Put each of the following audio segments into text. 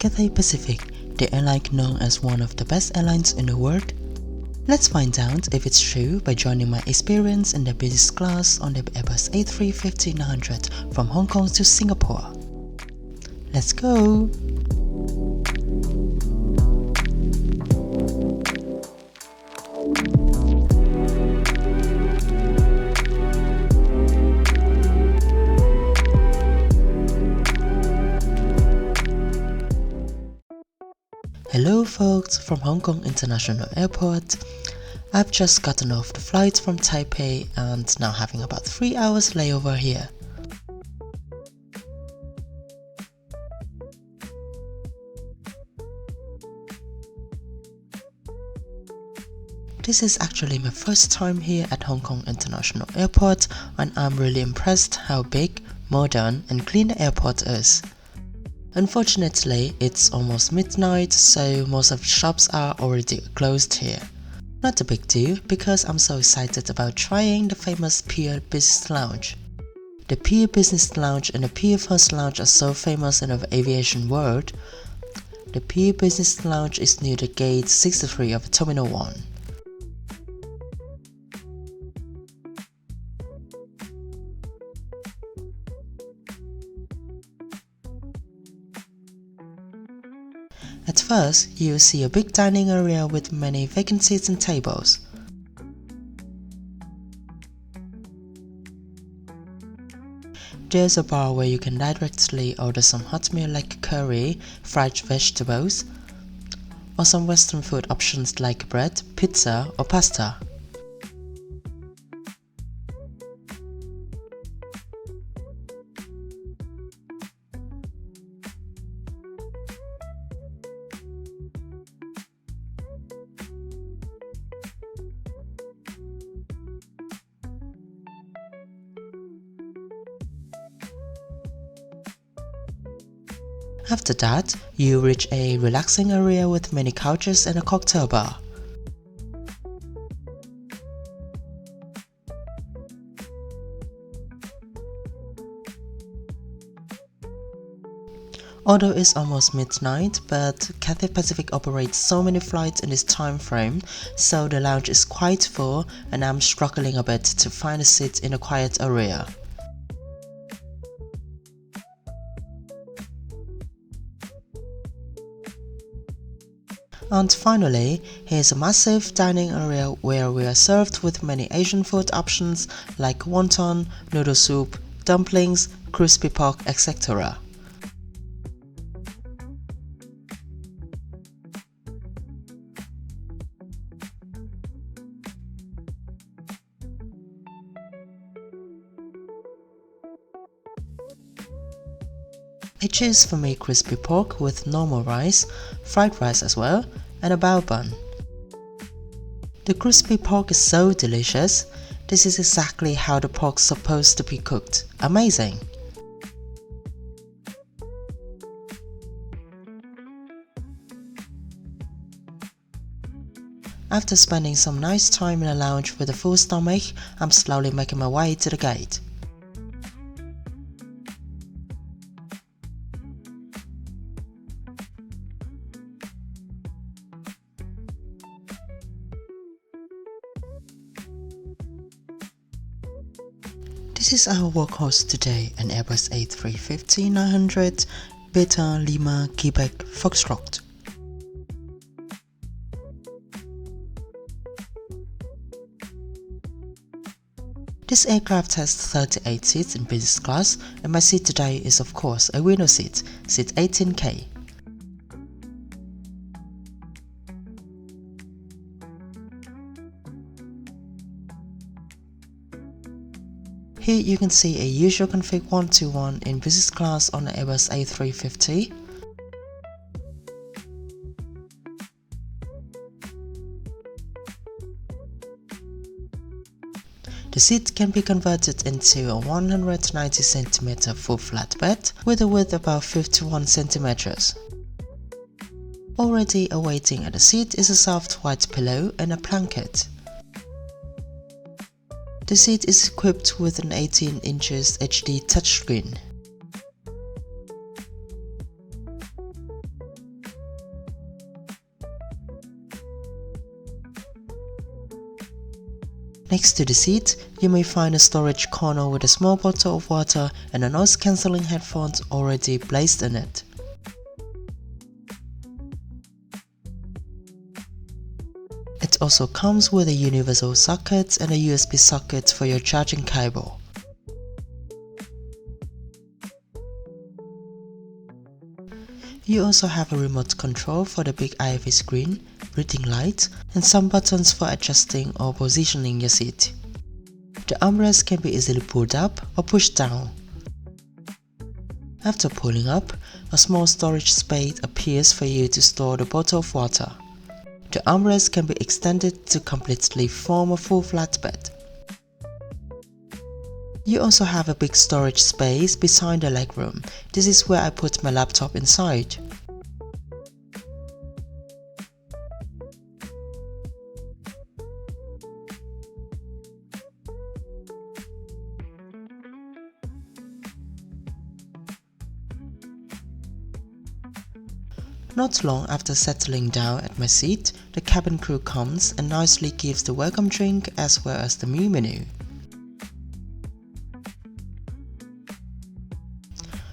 Cathay Pacific, the airline known as one of the best airlines in the world? Let's find out if it's true by joining my experience in the business class on the Airbus A350-900 from Hong Kong to Singapore. Let's go! Hello folks from Hong Kong International Airport. I've just gotten off the flight from Taipei and now having about 3 hours layover here. This is actually my first time here at Hong Kong International Airport and I'm really impressed how big, modern and clean the airport is. Unfortunately, it's almost midnight, so most of the shops are already closed here. Not a big deal because I'm so excited about trying the famous Pier Business Lounge. The Pier Business Lounge and the Pier First Lounge are so famous in the aviation world. The Pier Business Lounge is near the gate 63 of Terminal 1. At first, you'll see a big dining area with many vacant seats and tables. There's a bar where you can directly order some hot meal like curry, fried vegetables, or some Western food options like bread, pizza, or pasta. After that, you reach a relaxing area with many couches and a cocktail bar. Although it's almost midnight, but Cathay Pacific operates so many flights in this time frame, so the lounge is quite full and I'm struggling a bit to find a seat in a quiet area. And finally, here's a massive dining area where we are served with many Asian food options like wonton, noodle soup, dumplings, crispy pork, etc. I choose for me crispy pork with normal rice, fried rice as well, and a bao bun. The crispy pork is so delicious. This is exactly how the pork's supposed to be cooked. Amazing! After spending some nice time in the lounge with a full stomach, I'm slowly making my way to the gate. This is our workhorse today, an Airbus A350-900 Beta Lima Quebec Foxtrot. This aircraft has 38 seats in business class and my seat today is of course a window seat, seat 18K. Here you can see a usual config 121 in business class on the Airbus A350. The seat can be converted into a 190 cm full flat bed with a width about 51 cm. Already awaiting at the seat is a soft white pillow and a blanket. The seat is equipped with an 18 inches HD touchscreen. Next to the seat, you may find a storage corner with a small bottle of water and a noise-cancelling headphones already placed in it. It also comes with a universal socket and a USB socket for your charging cable. You also have a remote control for the big IFE screen, reading light, and some buttons for adjusting or positioning your seat. The armrest can be easily pulled up or pushed down. After pulling up, a small storage space appears for you to store the bottle of water. The armrest can be extended to completely form a full flatbed. You also have a big storage space beside the legroom. This is where I put my laptop inside. Not long after settling down at my seat, the cabin crew comes and nicely gives the welcome drink as well as the meal menu.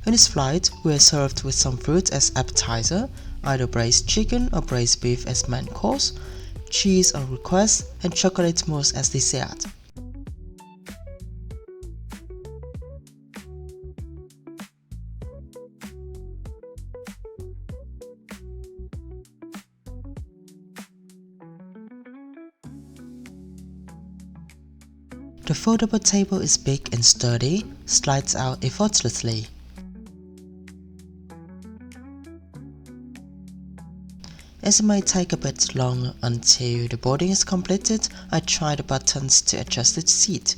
In this flight, we are served with some fruit as appetizer, either braised chicken or braised beef as main course, cheese on request, and chocolate mousse as dessert. The foldable table is big and sturdy, slides out effortlessly. As it might take a bit long until the boarding is completed, I try the buttons to adjust its seat.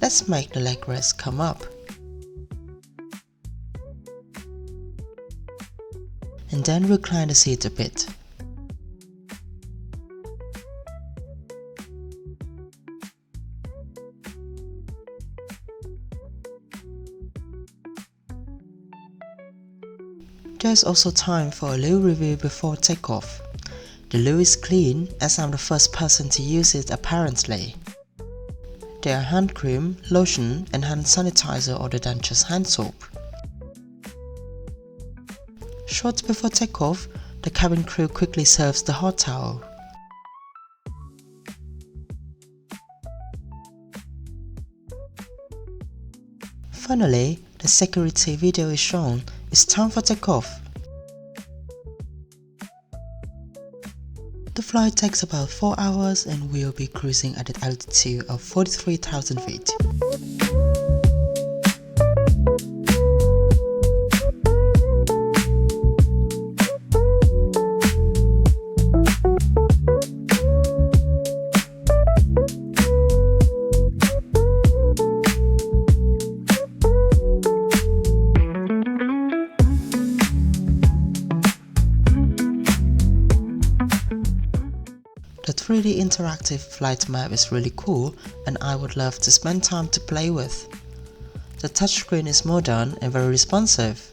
Let's make the leg rest come up. And then recline the seat a bit. There is also time for a loo review before takeoff. The loo is clean as I'm the first person to use it apparently. There are hand cream, lotion and hand sanitizer other than just hand soap. Short before takeoff, the cabin crew quickly serves the hot towel. Finally, the security video is shown. It's time for takeoff. The flight takes about 4 hours and we'll be cruising at an altitude of 43,000 feet. The 3D interactive flight map is really cool and I would love to spend time to play with. The touchscreen is modern and very responsive.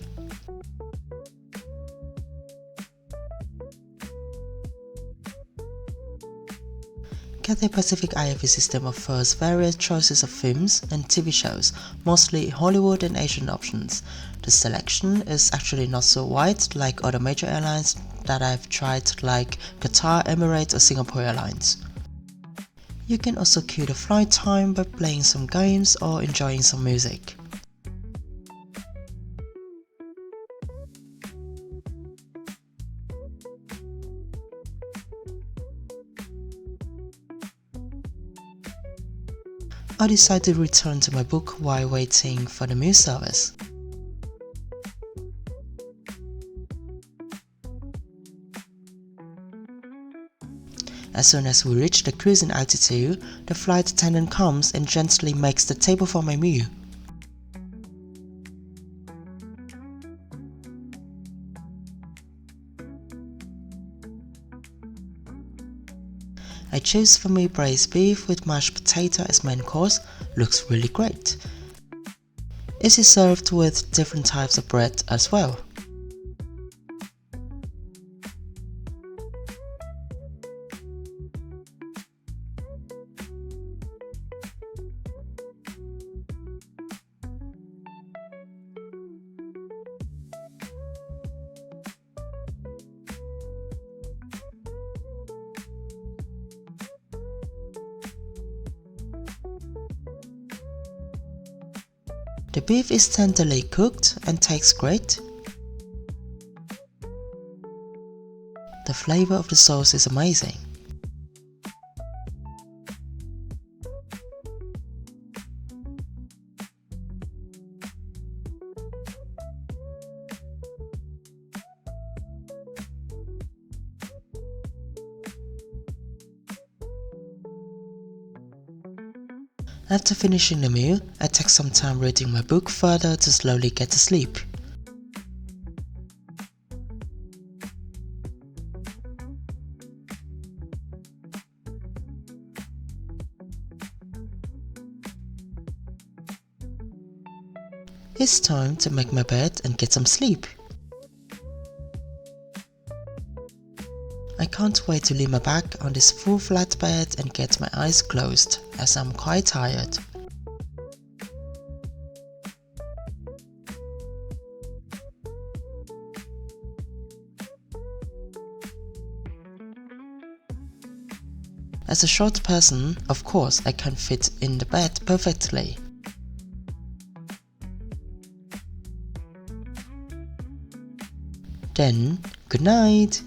Cathay Pacific IFE system offers various choices of films and TV shows, mostly Hollywood and Asian options. The selection is actually not so wide like other major airlines that I've tried like Qatar, Emirates or Singapore Airlines. You can also kill the flight time by playing some games or enjoying some music. I decided to return to my book while waiting for the meal service. As soon as we reach the cruising altitude, the flight attendant comes and gently makes the table for my meal. I chose for me braised beef with mashed potato as main course. Looks really great. It is served with different types of bread as well. The beef is tenderly cooked and tastes great. The flavor of the sauce is amazing. After finishing the meal, I take some time reading my book further to slowly get to sleep. It's time to make my bed and get some sleep. I can't wait to lay my back on this full flat bed and get my eyes closed, as I'm quite tired. As a short person, of course I can fit in the bed perfectly. Then, good night!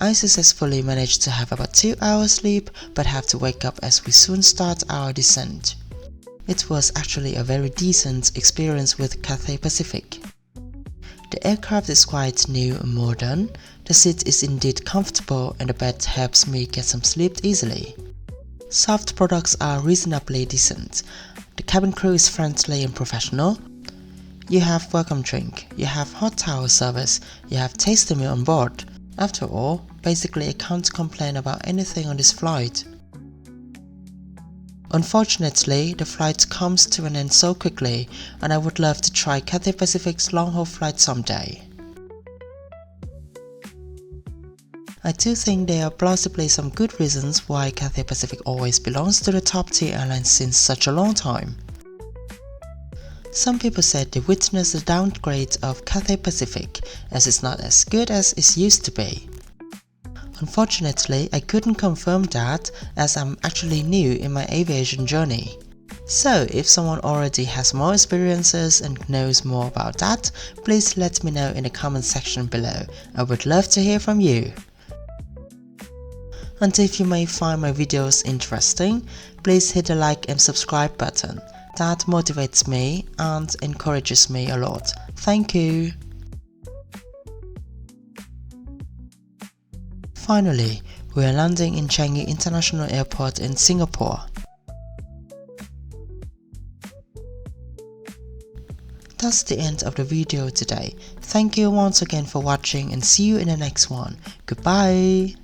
I successfully managed to have about 2 hours sleep, but have to wake up as we soon start our descent. It was actually a very decent experience with Cathay Pacific. The aircraft is quite new and modern, the seat is indeed comfortable and the bed helps me get some sleep easily. Soft products are reasonably decent. The cabin crew is friendly and professional. You have welcome drink, you have hot towel service, you have tasty meal on board. After all, basically I can't complain about anything on this flight. Unfortunately, the flight comes to an end so quickly, and I would love to try Cathay Pacific's long-haul flight someday. I do think there are plausibly some good reasons why Cathay Pacific always belongs to the top tier airlines since such a long time. Some people said they witnessed a downgrade of Cathay Pacific, as it's not as good as it used to be. Unfortunately, I couldn't confirm that, as I'm actually new in my aviation journey. So, if someone already has more experiences and knows more about that, please let me know in the comment section below. I would love to hear from you. And if you may find my videos interesting, please hit the like and subscribe button. That motivates me and encourages me a lot. Thank you! Finally, we are landing in Changi International Airport in Singapore. That's the end of the video today. Thank you once again for watching and see you in the next one. Goodbye!